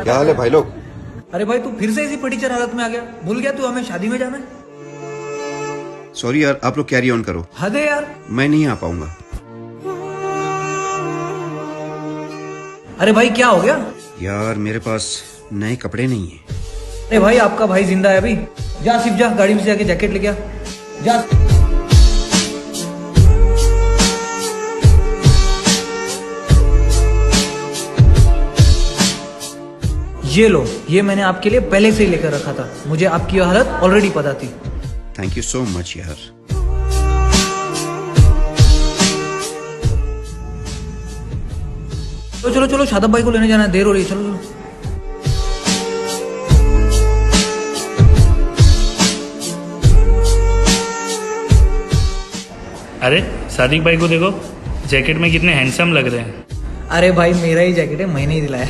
क्या हाल है भाई लोग? अरे भाई तू फिर से इसी पटीचर हालत में आ गया। भूल गया तू हमें शादी में जाना है। सॉरी यार, आप लोग कैरी ऑन करो। हद है यार। मैं नहीं आ पाऊंगा। अरे भाई क्या हो गया? यार मेरे पास नए कपड़े नहीं है। अरे भाई आपका भाई जिंदा है अभी। जा सिर्फ जा, गाड़ी में से जाके जैकेट लेके आ। जा। ये लो, ये मैंने आपके लिए पहले से ही लेकर रखा था। मुझे आपकी हालत ऑलरेडी पता थी। थैंक यू सो मच यार। तो चलो चलो, शादाब भाई को लेने जाना है, देर हो रही है। चलो चलो। अरे सादिक भाई को देखो, जैकेट में कितने हैंडसम लग रहे हैं। अरे भाई मेरा ही जैकेट है, मैंने ही दिलाया।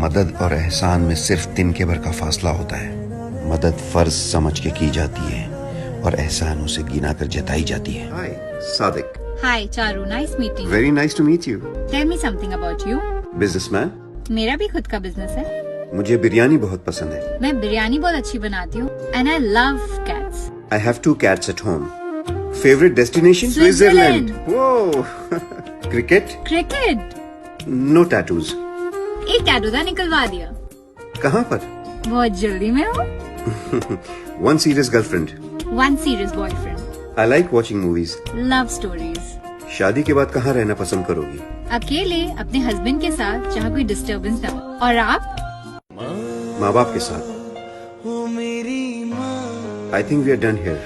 मदद और एहसान में सिर्फ तिनके भर का फासला होता है। मदद फर्ज समझ के की जाती है और एहसान उसे गिना कर जताई जाती है। Hi Sadiq. Hi, Charu. Nice meeting you. Very nice to meet you. Tell me something about you. Businessman. मेरा भी खुद का बिजनेस है। मुझे बिरयानी बहुत पसंद है। मैं बिरयानी बहुत अच्छी बनाती हूँ। And I love cats. I have 2 cats at home. Favorite destination? Switzerland. Whoa. Cricket? Cricket. No tattoos. एक टैटू था, निकलवा दिया। कहाँ पर? बहुत जल्दी में हूँ। One serious girlfriend. One serious boyfriend. I like watching movies. Love stories. शादी के बाद कहाँ रहना पसंद करोगी? अकेले अपने हस्बैंड के साथ, जहाँ कोई डिस्टर्बेंस ना हो। और आप? माँ बाप के साथ। I think we are done here.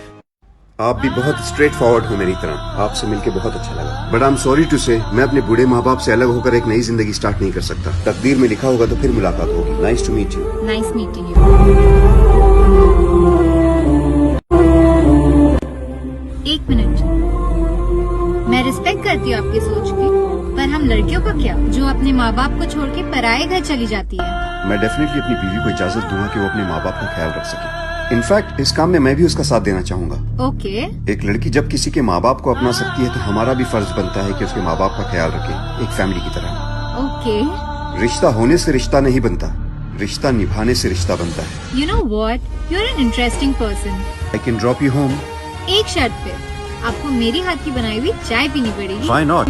आप भी बहुत स्ट्रेट फॉरवर्ड हो मेरी तरह। आपसे मिलके बहुत अच्छा लगा। But I am sorry to say, मैं अपने बूढ़े माँ बाप से अलग होकर एक नई जिंदगी स्टार्ट नहीं कर सकता। तकदीर में लिखा होगा तो फिर मुलाकात होगी। Nice to meet you. Nice meeting you. एक मिनट। मैं रिस्पेक्ट करती हूँ आपकी सोच की, पर हम लड़कियों को क्या, जो अपने माँ बाप को छोड़ के पराये घर चली जाती है। मैं डेफिनेटली अपनी बीवी को इजाजत दूंगा कि वो अपने माँ बाप का ख्याल रख सके। इनफैक्ट इस काम में मैं भी उसका साथ देना चाहूंगा। ओके। एक लड़की जब किसी के माँ बाप को अपना सकती है तो हमारा भी फर्ज बनता है कि उसके माँ बाप का ख्याल रखे, एक फैमिली की तरह। ओके। रिश्ता होने से रिश्ता नहीं बनता, रिश्ता निभाने से रिश्ता बनता है। You know what? You're an interesting person. I can drop you home. एक शर्त पे, आपको मेरी हाथ की बनाई हुई चाय पीनी पड़ेगी। Why not?